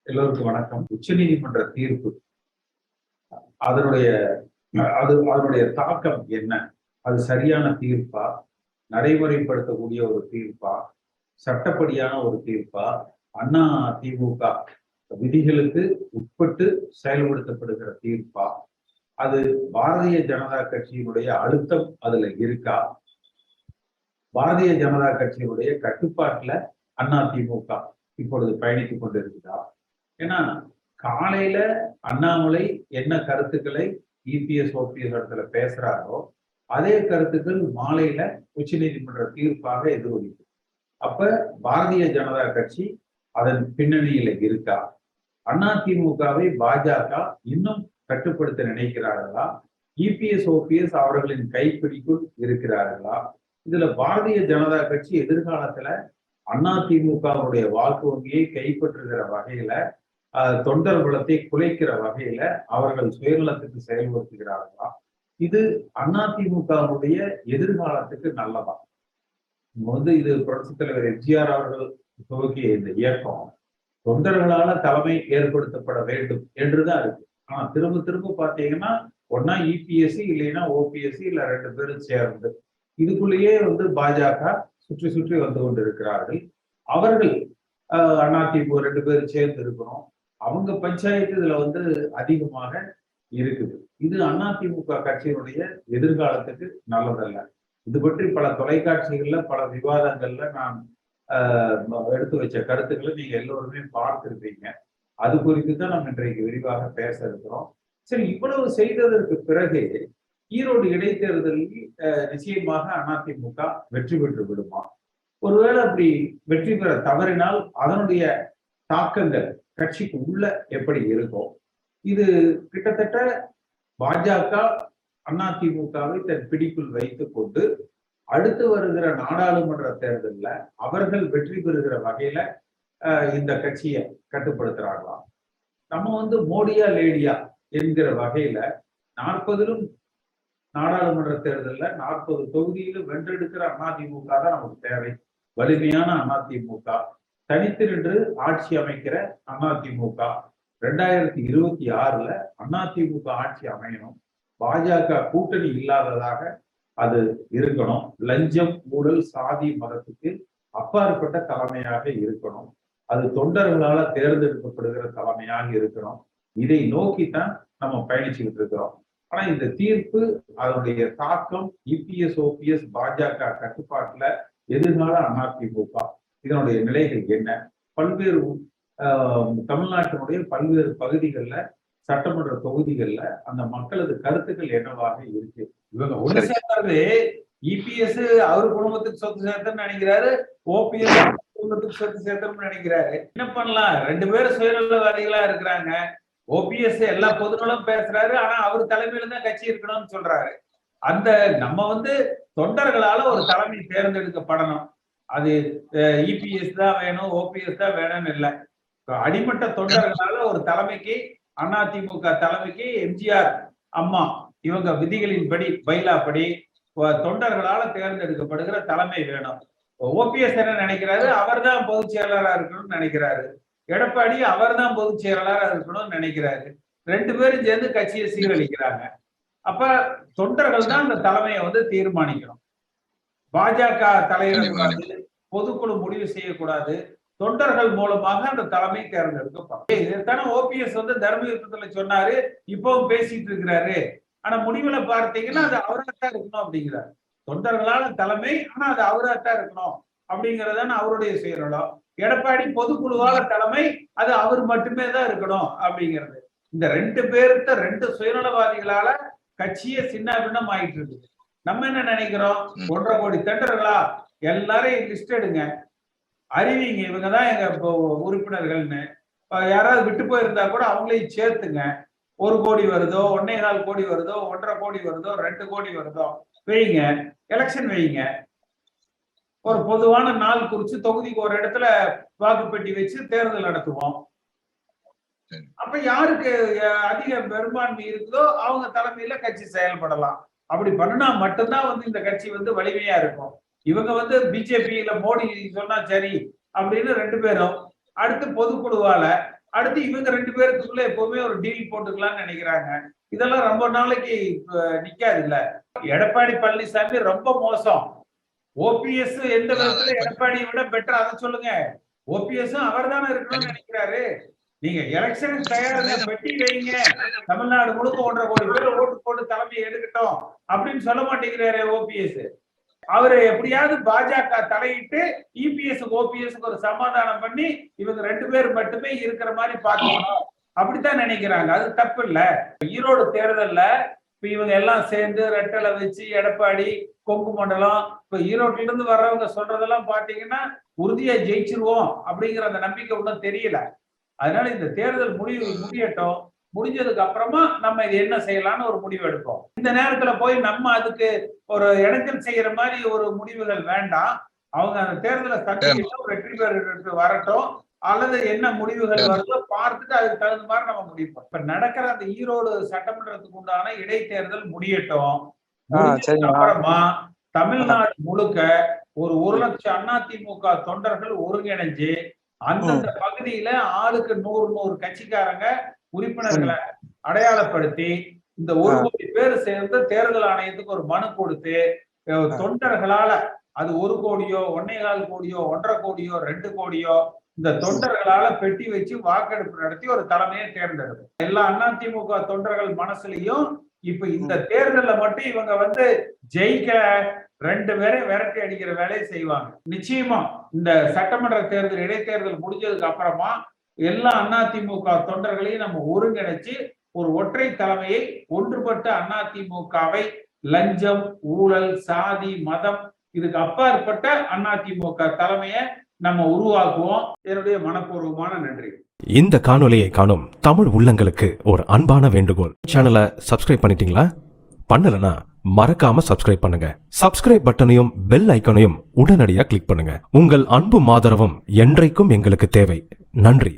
எல்லோருக்கும் வணக்கம். உச்ச நீதிமன்ற தீர்ப்பு அதனுடைய அதனுடைய தாக்கம் என்ன? அது சரியான தீர்ப்பா, நடைமுறைப்படுத்தக்கூடிய ஒரு தீர்ப்பா, சட்டப்படியான ஒரு தீர்ப்பா, அண்ணா திமுக விதிகளுக்கு உட்பட்டு செயல்படுத்தப்படுகிற தீர்ப்பா, அது பாரதிய ஜனதா கட்சியினுடைய அழுத்தம் அதுல இருக்கா, பாரதிய ஜனதா கட்சியினுடைய கட்டுப்பாட்டுல அண்ணா திமுக இப்பொழுது பயணித்துக் கொண்டிருக்கிறா? ஏன்னா காலையில அண்ணாமலை என்ன கருத்துக்களை இபிஎஸ் ஓபிஎஸ் இடத்துல பேசுறாரோ அதே கருத்துக்கள் மாலையில உச்ச நீதிமன்ற தீர்ப்பாக எதிரொலிக்கும். அப்ப பாரதிய ஜனதா கட்சி அதன் பின்னணியில இருக்கா? அதிமுகவை பாஜக இன்னும் கட்டுப்படுத்த நினைக்கிறார்களா? இபிஎஸ் ஓபிஎஸ் அவர்களின் கைப்பிடிக்குள் இருக்கிறார்களா? இதுல பாரதிய ஜனதா கட்சி எதிர்காலத்துல அதிமுகவுடைய வாக்கு வங்கியை கைப்பற்றுகிற வகையில தொண்டர் குலத்தை குலைக்கிற வகையில அவர்கள் சுயநலத்துக்கு செயல்படுத்துகிறார்களா? இது அதிமுகவுடைய எதிர்காலத்துக்கு நல்லதா? இது புரட்சித் தலைவர் எம்ஜிஆர் அவர்கள் துவக்கிய இந்த இயக்கம் தொண்டர்களால தலைமை ஏற்படுத்தப்பட வேண்டும் என்றுதான் இருக்கு. ஆனா திரும்ப திரும்ப பாத்தீங்கன்னா ஒன்னா இபிஎஸ்சி இல்லைன்னா ஓபிஎஸ்சி இல்ல ரெண்டு பேரும் சேர்ந்து இதுக்குள்ளேயே பாஜக சுற்றி சுற்றி வந்து கொண்டிருக்கிறார்கள். அவர்கள் அதிமுக ரெண்டு பேரும் சேர்ந்து இருக்கிறோம். அவங்க பஞ்சாயத்து இதுல அதிகமாக இருக்குது. இது அதிமுக கட்சியினுடைய எதிர்காலத்துக்கு நல்லதல்ல. இது பற்றி பல தொலைக்காட்சிகள்ல பல விவாதங்கள்ல நான் எடுத்து வச்ச கருத்துக்களை நீங்க எல்லோருமே பார்த்திருப்பீங்க. அது குறித்து தான் நம்ம இன்றைக்கு விரிவாக பேச இருக்கிறோம். சரி, இவ்வளவு செய்ததற்கு பிறகு ஈரோடு இடைத்தேர்தலில் நிச்சயமாக அதிமுக வெற்றி பெற்று விடுமா? ஒருவேளை அப்படி வெற்றி பெற தவறினால் அதனுடைய தாக்கங்கள் கட்சிக்கு உள்ள எப்படி இருக்கும்? இது கிட்டத்தட்ட பாஜக அதிமுகவை தன் பிடிக்குள் வைத்துக் கொண்டு அடுத்து வருகிற நாடாளுமன்ற தேர்தலில் அவர்கள் வெற்றி பெறுகிற வகையில இந்த கட்சியை கட்டுப்படுத்துறாங்களாம். நம்ம மோடியா லேடியா என்கிற வகையில 40 நாடாளுமன்ற தேர்தலில் 40 தொகுதியிலும் வென்றெடுக்கிற அதிமுக தான் நமக்கு தேவை. வலிமையான அதிமுக, தனித்து நின்று ஆட்சி அமைக்கிற அதிமுக. 2026 அதிமுக ஆட்சி அமையணும். பாஜக கூட்டணி இல்லாததாக அது இருக்கணும். லஞ்சம், ஊழல், சாதி, மதத்துக்கு அப்பாற்பட்ட தலைமையாக இருக்கணும். அது தொண்டர்களால தேர்ந்தெடுக்கப்படுகிற தலைமையாக இருக்கணும். இதை நோக்கித்தான் நம்ம பயணிச்சுக்கிட்டு இருக்கிறோம். ஆனா இந்த தீர்ப்பு, அதனுடைய தாக்கம் இபிஎஸ் ஓபிஎஸ் பாஜக கட்டுப்பாட்டுல எதிர்கால அதிமுக இதனுடைய நிலைகள் என்ன? பல்வேறு தமிழ்நாட்டினுடைய பல்வேறு பகுதிகளில் சட்டமன்ற தொகுதிகளில் அந்த மக்களது கருத்துக்கள் என்னவாக இருக்கு? இவங்க ஒண்ணு சேர்ந்தாரு. இபிஎஸ் அவரு குடும்பத்துக்கு சொத்து சேர்த்தன்னு நினைக்கிறாரு, ஓபிஎஸ் குடும்பத்துக்கு சொத்து சேர்த்தன்னு நினைக்கிறாரு. என்ன பண்ணலாம்? ரெண்டு பேரும் சுயநலவாதிகளா இருக்கிறாங்க. ஓபிஎஸ் எல்லா பொதுநலம் பேசுறாரு, ஆனா அவர் தலைமையில தான் கட்சி இருக்கணும்னு சொல்றாரு. அந்த நம்ம தொண்டர்களால ஒரு தலைமை தேர்ந்தெடுக்கப்படணும். அது இபிஎஸ் தான் வேணும், ஓபிஎஸ் தான் வேணும்னு இல்லை. அடிமட்ட தொண்டர்களால ஒரு தலைமைக்கு, அதிமுக தலைமைக்கு எம்ஜிஆர் அம்மா இவங்க விதிகளின்படி, பைலாப்படி தொண்டர்களால தேர்ந்தெடுக்கப்படுகிற தலைமை வேணும். ஓபிஎஸ் என்ன நினைக்கிறாரு? அவர் தான் பொதுச் செயலாளராக இருக்கணும்னு நினைக்கிறாரு. எடப்பாடி அவர் தான் பொதுச் செயலாளராக இருக்கணும்னு நினைக்கிறாரு. ரெண்டு பேரும் சேர்ந்து கட்சியை சீரழிக்கிறாங்க. அப்ப தொண்டர்கள் தான் அந்த தலைமையை தீர்மானிக்கணும். பாஜக தலைவர் பொதுக்குழு முடிவு செய்யக்கூடாது. தொண்டர்கள் மூலமாக அந்த தலைமை தேர்ந்தெடுக்கப்படும். இதுதானே ஓபிஎஸ் தர்ம யுத்தத்துல சொன்னாரு, இப்பவும் பேசிட்டு இருக்கிறாரு. ஆனா முடிவுல பார்த்தீங்கன்னா அது அவராத்தான் இருக்கணும் அப்படிங்கிறாரு. தொண்டர்களால தலைமை, ஆனா அது அவராத்தான் இருக்கணும் அப்படிங்கறதான அவருடைய சுயநலம். எடப்பாடி பொதுக்குழுவால தலைமை, அது அவர் மட்டுமே தான் இருக்கணும் அப்படிங்கிறது. இந்த ரெண்டு பேருத்த ரெண்டு சுயநலவாதிகளால கட்சியை சின்ன பின்னம் ஆயிட்டு இருக்குது. நம்ம என்ன நினைக்கிறோம்? 1.5 கோடி தொண்டர்களா? எல்லாரையும் லிஸ்ட் எடுங்க, அறிவிங்க, இவங்கதான் எங்க உறுப்பினர்கள்னு. யாராவது விட்டு போயிருந்தா கூட அவங்களையும் சேர்த்துங்க. 1 கோடி வருதோ, 1.25 கோடி வருதோ, 1.5 கோடி வருதோ, 2 கோடி வருதோ வைங்க, எலெக்ஷன் வைங்க. ஒரு பொதுவான நாள் குறிச்சு தொகுதிக்கு ஒரு இடத்துல வாக்குப்பெட்டி வச்சு தேர்தல் நடத்துவோம். அப்ப யாருக்கு அதிக பெரும்பான்மை இருக்குதோ அவங்க தலைமையில கட்சி செயல்படலாம். அப்படி பண்ணினா மட்டும்தான் இந்த கட்சி வலிமையா இருக்கும். இவங்க பிஜேபியில மோடி சொன்னா சரி அப்படின்னு ரெண்டு பேரும் அடுத்து பொதுக்குழுவால அடுத்து இவங்க 2 பேருக்குள்ள எப்பவுமே ஒரு டீல் போட்டுக்கலாம்னு நினைக்கிறாங்க. இதெல்லாம் ரொம்ப நாளைக்கு நிக்காது இல்ல. எடப்பாடி பழனிசாமி ரொம்ப மோசம். ஓபிஎஸ் எந்த விதத்துல எடப்பாடியை விட பெட்டர், அதை சொல்லுங்க. ஓபிஎஸ் அவர் தானே இருக்கணும்னு நினைக்கிறாரு. நீங்க எலெக்ஷனுக்கு தயாரா பெட்டி வைங்க, தமிழ்நாடு முழுக்க 1.5 கோடி பேர் ஓட்டு போட்டு தலைமையை எடுக்கட்டும் அப்படின்னு சொல்ல மாட்டேங்கிறாரு ஓபிஎஸ். அவரு எப்படியாவது பாஜக தலையிட்டு இபிஎஸ் ஓபிஎஸ் ஒரு சமாதானம் பண்ணி இவங்க 2 பேர் மட்டுமே இருக்கிற மாதிரி பார்க்கணும் அப்படித்தான் நினைக்கிறாங்க. அது தப்பு இல்ல. ஈரோடு தேர்தல்ல இப்ப இவங்க எல்லாம் சேர்ந்து ரெட்டலை வச்சு எடப்பாடி கொங்கு மண்டலம் இப்ப ஈரோட்ல இருந்து வர்றவங்க சொல்றதெல்லாம் பாத்தீங்கன்னா உறுதியா ஜெயிச்சிருவோம் அப்படிங்கிற அந்த நம்பிக்கை ஒன்றும் தெரியல. அதனால இந்த தேர்தல் முடியட்டும். முடிஞ்சதுக்கு அப்புறமா நம்ம இது என்ன செய்யலாம்னு ஒரு முடிவு எடுப்போம். இந்த நேரத்துல போய் நம்ம அதுக்கு ஒரு இடைஞ்சல் செய்யற மாதிரி ஒரு முடிவுகள் வேண்டாம். அவங்க அந்த தேர்தலை சந்திக்கட்டும், வெற்றி பெற்று வரட்டும், அல்லது என்ன முடிவுகள் வருதோ பார்த்துட்டு அதுக்கு தகுந்த மாதிரி நம்ம முடிப்போம். இப்ப நடக்கிற அந்த ஈரோடு சட்டமன்றத்துக்கு உண்டான இடைத்தேர்தல் முடியட்டும். அப்புறமா தமிழ்நாடு முழுக்க ஒரு 1 லட்சம் அதிமுக தொண்டர்கள் ஒருங்கிணைஞ்சு அந்தந்த பகுதியில ஆளுக்கு 100 கட்சிக்காரங்க உறுப்பினர்களை அடையாளப்படுத்தி இந்த 1 கோடி பேர் சேர்ந்து தேர்தல் ஆணையத்துக்கு ஒரு மனு கொடுத்து தொண்டர்களால அது 1 கோடியோ 1.25 கோடியோ 1.5 கோடியோ 2 கோடியோ இந்த தொண்டர்களால பெட்டி வச்சு வாக்கெடுப்பு நடத்தி ஒரு தலைமையை தேர்ந்தெடுக்கும். எல்லா அதிமுக தொண்டர்கள் மனசுலயும் இப்ப இந்த தேர்தல்ல மட்டும் இவங்க வந்து ஜெயிக்க 2 பேரை விரட்டி அடிக்கிற வேலையை செய்வாங்க. நிச்சயமா இந்த சட்டமன்ற தேர்தல் இடைத்தேர்தல் முடிஞ்சதுக்கு அப்புறமா எல்லா அதிமுக தொண்டர்களையும் நம்ம ஒருங்கிணைச்சு ஒரு ஒற்றை தலைமையை, ஒன்றுபட்ட அதிமுகவை லஞ்சம், ஊழல், சாதி, மதம் இதுக்கு அப்பாற்பட்ட அதிமுக தலைமையை நம்ம உருவாக்குவோம். என்னுடைய மனப்பூர்வமான நன்றி. இந்த காணொலியை காணும் தமிழ் உள்ளங்களுக்கு ஒரு அன்பான வேண்டுகோள். சேனலை சப்ஸ்கிரைப் பண்ணிட்டீங்களா? பண்ணலனா மறக்காம சப்ஸ்கிரைப் பண்ணுங்க. சப்ஸ்கிரைப் பட்டனையும் பெல் ஐக்கனையும் உடனடியாக கிளிக் பண்ணுங்க. உங்கள் அன்பும் ஆதரவும் என்றைக்கும் எங்களுக்கு தேவை. நன்றி.